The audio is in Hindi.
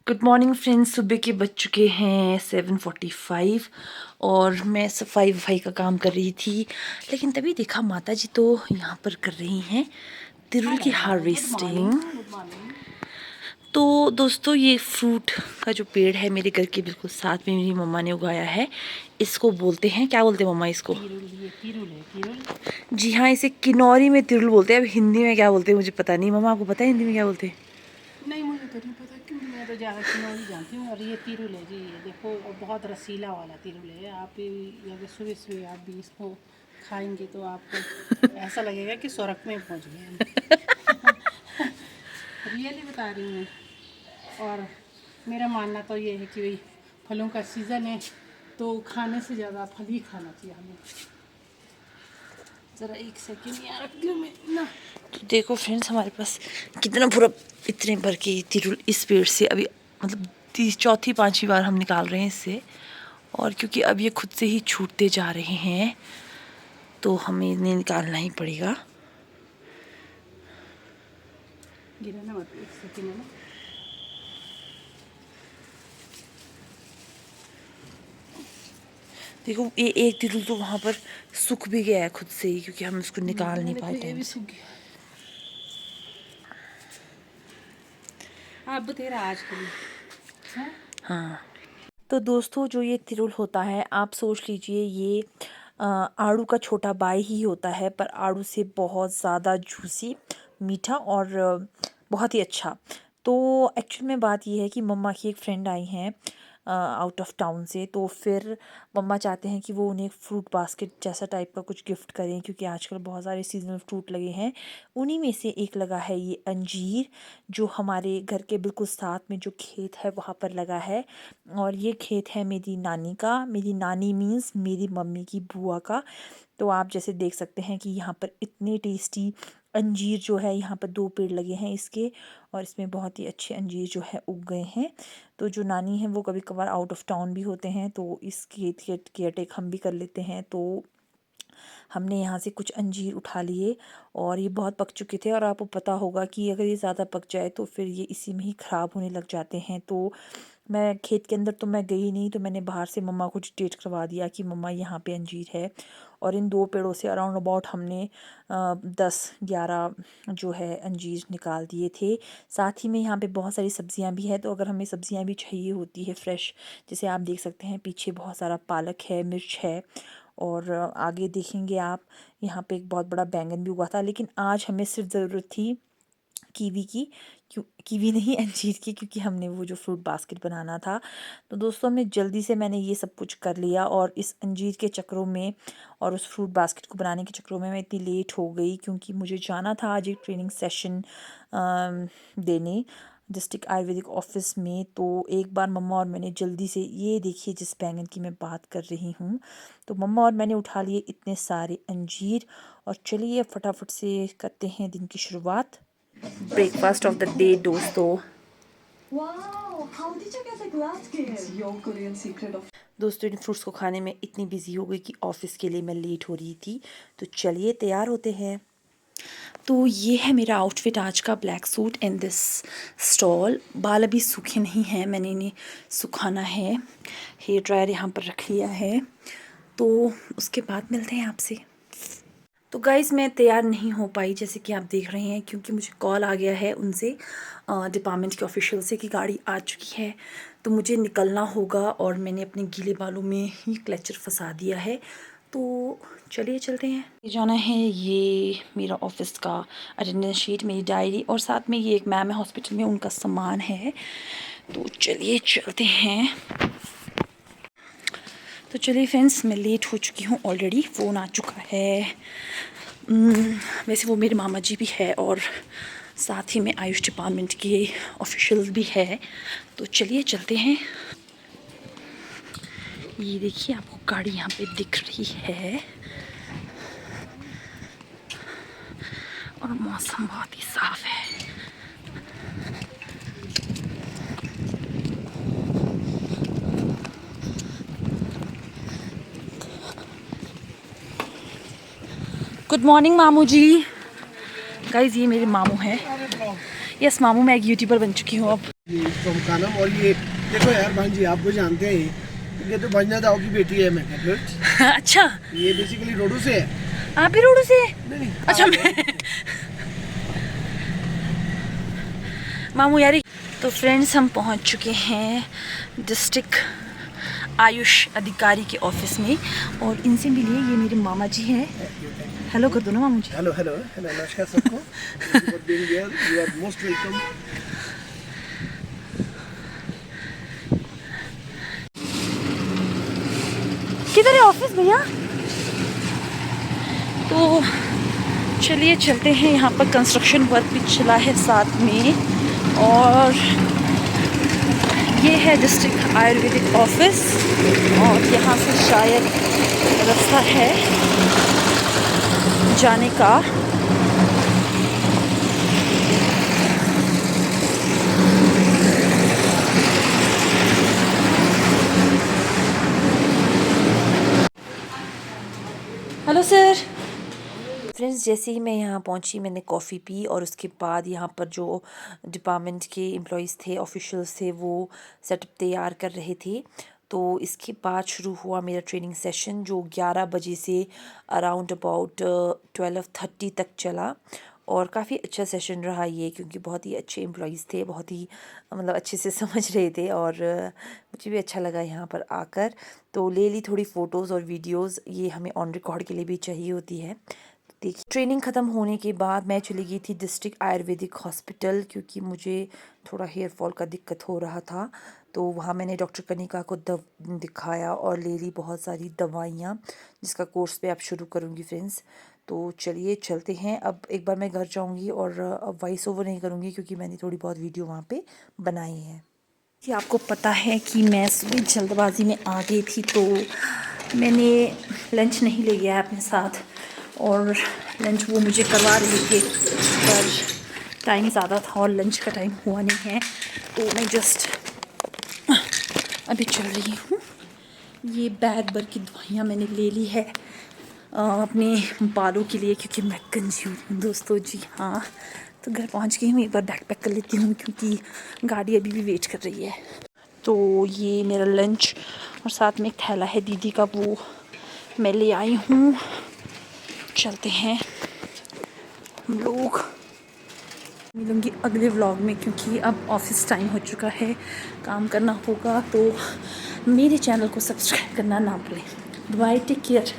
Good morning friends. सुबह के बज चुके हैं 7:45 और मैं सफाई वफाई का काम कर रही थी, लेकिन तभी देखा माता जी तो यहाँ पर कर रही हैं तिरुल की हार्वेस्टिंग। तो दोस्तों, ये फ्रूट का जो पेड़ है मेरे घर के बिल्कुल साथ में मेरी मम्मा ने उगाया है। इसको बोलते हैं, क्या बोलते हैं मम्मा इसको? तिरुल है, तिरुल। जी हाँ, इसे किन्नौरी में तिरुल बोलते हैं। अब हिंदी में क्या बोलते हैं मुझे पता नहीं। मम्मा आपको पता है हिंदी में क्या बोलते हैं? नहीं, मुझे तो नहीं पता क्योंकि मैं तो ज़्यादा किन्नौरी जानती हूँ। और ये तिरुल है जी, ये देखो, और बहुत रसीला वाला तिरुल है। आप भी अगर सुबह सुबह आप भी इसको खाएंगे तो आपको ऐसा लगेगा कि स्वर्ग में पहुँच गए हैं। रियली बता रही हूँ मैं। और मेरा मानना तो ये है कि भाई फलों का सीज़न है तो खाने से ज़्यादा फल ही खाना चाहिए हमें। ज़रा एक सेकेंड यहाँ रख दूँ मैं ना। तो देखो फ्रेंड्स, हमारे पास कितना पूरा इतने भर के तिरुल इस पेड़ से अभी मतलब चौथी पांचवी बार हम निकाल रहे हैं इससे। और क्योंकि अब ये खुद से ही छूटते जा रहे हैं तो हमें इन्हें निकालना ही पड़ेगा। गिराना मत, एक सेकेंड है ना। देखो, ये एक तिरुल तो वहाँ पर सूख भी गया है खुद से ही, क्योंकि हम उसको निकाल नहीं पाए ये टाइम भी से। सूख गया। आप बतेरा आज के लिए। हाँ? हाँ, तो दोस्तों, जो ये तिरुल होता है, आप सोच लीजिए ये आड़ू का छोटा भाई ही होता है, पर आड़ू से बहुत ज़्यादा जूसी, मीठा और बहुत ही अच्छा। तो एक्चुअल में बात ये है कि मम्मा की एक फ्रेंड आई हैं आउट ऑफ टाउन से, तो फिर मम्मा चाहते हैं कि वो उन्हें फ्रूट बास्केट जैसा टाइप का कुछ गिफ्ट करें, क्योंकि आजकल बहुत सारे सीजनल फ्रूट लगे हैं। उन्हीं में से एक लगा है ये अंजीर, जो हमारे घर के बिल्कुल साथ में जो खेत है वहाँ पर लगा है। और ये खेत है मेरी नानी का। मेरी नानी मीन्स मेरी मम्मी की बुआ का। तो आप जैसे देख सकते हैं कि यहाँ पर इतने टेस्टी अंजीर जो है, यहाँ पर 2 पेड़ लगे हैं इसके, और इसमें बहुत ही अच्छे अंजीर जो है उग गए हैं। तो जो नानी है वो कभी कभार आउट ऑफ टाउन भी होते हैं, तो इस खेत के केयरटेक हम भी कर लेते हैं। तो हमने यहाँ से कुछ अंजीर उठा लिए और ये बहुत पक चुके थे। और आपको पता होगा कि अगर ये ज़्यादा पक जाए तो फिर ये इसी में ही ख़राब होने लग जाते हैं। तो मैं खेत के अंदर तो मैं गई नहीं, तो मैंने बाहर से मम्मा को डिटेक्ट करवा दिया कि मम्मा यहाँ पे अंजीर है। और इन 2 पेड़ों से अराउंड अबाउट हमने 10-11 जो है अंजीर निकाल दिए थे। साथ ही में यहाँ पे बहुत सारी सब्जियाँ भी है, तो अगर हमें सब्जियाँ भी चाहिए होती है फ्रेश, जैसे आप देख सकते हैं पीछे बहुत सारा पालक है, मिर्च है, और आगे देखेंगे आप यहाँ पे एक बहुत बड़ा बैंगन भी उगा था। लेकिन आज हमें सिर्फ ज़रूरत थी कीवी की, क्यों कीवी नहीं, अंजीर की, क्योंकि हमने वो जो फ्रूट बास्केट बनाना था। तो दोस्तों, मैं जल्दी से मैंने ये सब कुछ कर लिया, और इस अंजीर के चक्करों में और उस फ्रूट बास्केट को बनाने के चक्करों में मैं इतनी लेट हो गई, क्योंकि मुझे जाना था आज एक ट्रेनिंग सेशन देने डिस्ट्रिक्ट आयुर्वेदिक ऑफिस में। तो एक बार मम्मा और मैंने जल्दी से, ये देखिए जिस बैंगन की मैं बात कर रही हूँ, तो मम्मा और मैंने उठा लिए इतने सारे अंजीर। और चलिए फटाफट से करते हैं दिन की शुरुआत। ब्रेकफास्ट ऑफ द डे दोस्तों। दोस्तों, इन फ्रूट्स को खाने में इतनी बिजी हो गई कि ऑफिस के लिए मैं लेट हो रही थी। तो चलिए तैयार होते हैं। तो ये है मेरा आउटफिट आज का, black suit and this stall. बाल अभी सूखे नहीं हैं, मैंने इन्हें सुखाना है। हेयर ड्रायर यहाँ पर रख लिया है, तो उसके बाद मिलते हैं आपसे। तो गाइज़, मैं तैयार नहीं हो पाई जैसे कि आप देख रहे हैं, क्योंकि मुझे कॉल आ गया है उनसे, डिपार्टमेंट के ऑफिशियल से, कि गाड़ी आ चुकी है। तो मुझे निकलना होगा, और मैंने अपने गीले बालों में ही क्लचर फंसा दिया है। तो चलिए चलते हैं। ये जाना है, ये मेरा ऑफिस का अटेंडेंस शीट, मेरी डायरी, और साथ में ये एक मैम है हॉस्पिटल में, उनका सामान है। तो चलिए चलते हैं। तो चलिए फ्रेंड्स, मैं लेट हो चुकी हूँ ऑलरेडी, फ़ोन आ चुका है। वैसे वो मेरे मामा जी भी है, और साथ ही में आयुष डिपार्टमेंट के ऑफिशियल भी है। तो चलिए चलते हैं। ये देखिए, आपको गाड़ी यहाँ पे दिख रही है, और मौसम बहुत ही साफ है। गुड मॉर्निंग मामू जी। गाइज, ये मेरे मामू हैं। यस मामू, मैं एक यूट्यूबर बन चुकी हूँ अब। ये फ्रॉम कानम। और ये देखो यार भान जी, आपको जानते हैं ये तो बजना दाऊ की बेटी है। मैं फिर अच्छा, ये बेसिकली रोडू से है। आप भी रोडू से? नहीं नहीं, अच्छा, मैं मामू यारी। तो फ्रेंड्स, हम पहुंच चुके हैं डिस्ट्रिक्ट आयुष अधिकारी के ऑफिस में और इनसे मिलिए। ये मेरे मामा जी हैं। हेलो कर दो ना मामू जी। हेलो हेलो हेलो, नमस्कार सबको। You are most welcome. किधर है ऑफिस भैया? तो चलिए चलते हैं। यहाँ पर कंस्ट्रक्शन वर्क भी चला है साथ में। और ये है डिस्ट्रिक्ट आयुर्वेदिक ऑफिस और यहाँ से शायद रास्ता है जाने का। Hello sir. फ्रेंड्स, जैसे ही मैं यहाँ पहुँची मैंने कॉफ़ी पी और उसके बाद यहाँ पर जो डिपार्टमेंट के एम्प्लॉयज़ थे, ऑफिशियल्स थे, वो सेटअप तैयार कर रहे थे। तो इसके बाद शुरू हुआ मेरा ट्रेनिंग सेशन जो 11 बजे से अराउंड अबाउट 12:30 तक चला। और काफ़ी अच्छा सेशन रहा ये, क्योंकि बहुत ही अच्छे एम्प्लॉयज़ थे, बहुत ही मतलब अच्छे से समझ रहे थे और मुझे भी अच्छा लगा यहाँ पर आकर। तो ले ली थोड़ी फ़ोटोज़ और वीडियोज़, ये हमें ऑन रिकॉर्ड के लिए भी चाहिए होती है। देखिए, ट्रेनिंग ख़त्म होने के बाद मैं चली गई थी डिस्ट्रिक्ट आयुर्वेदिक हॉस्पिटल, क्योंकि मुझे थोड़ा हेयर फॉल का दिक्कत हो रहा था। तो वहाँ मैंने डॉक्टर कनिका को दिखाया और ले ली बहुत सारी दवाइयाँ, जिसका कोर्स मैं अब शुरू करूँगी फ्रेंड्स। तो चलिए चलते हैं। अब एक बार मैं घर जाऊँगी और अब वॉइस ओवर नहीं करूँगी, क्योंकि मैंने थोड़ी बहुत वीडियो वहाँ पे बनाई है। कि आपको पता है कि मैं सुबह जल्दबाजी में आ गई थी, तो मैंने लंच नहीं ले गया अपने साथ और लंच वो मुझे करवा रहे थे, पर टाइम ज़्यादा था और लंच का टाइम हुआ नहीं है। तो मैं जस्ट अभी चल रही हूँ। ये बैग भर की दवाइयाँ मैंने ले ली है अपने बालों के लिए, क्योंकि मैं कंज्यूम हूँ दोस्तों जी। हाँ, तो घर पहुँच गई हूँ। एक बार बैग पैक कर लेती हूँ, क्योंकि गाड़ी अभी भी वेट कर रही है। तो ये मेरा लंच और साथ में एक थैला है दीदी का, वो मैं ले आई हूँ। चलते हैं हम लोग। मिलूँगी अगले व्लॉग में, क्योंकि अब ऑफिस टाइम हो चुका है, काम करना होगा। तो मेरे चैनल को सब्सक्राइब करना ना भूलें। Bye, take care.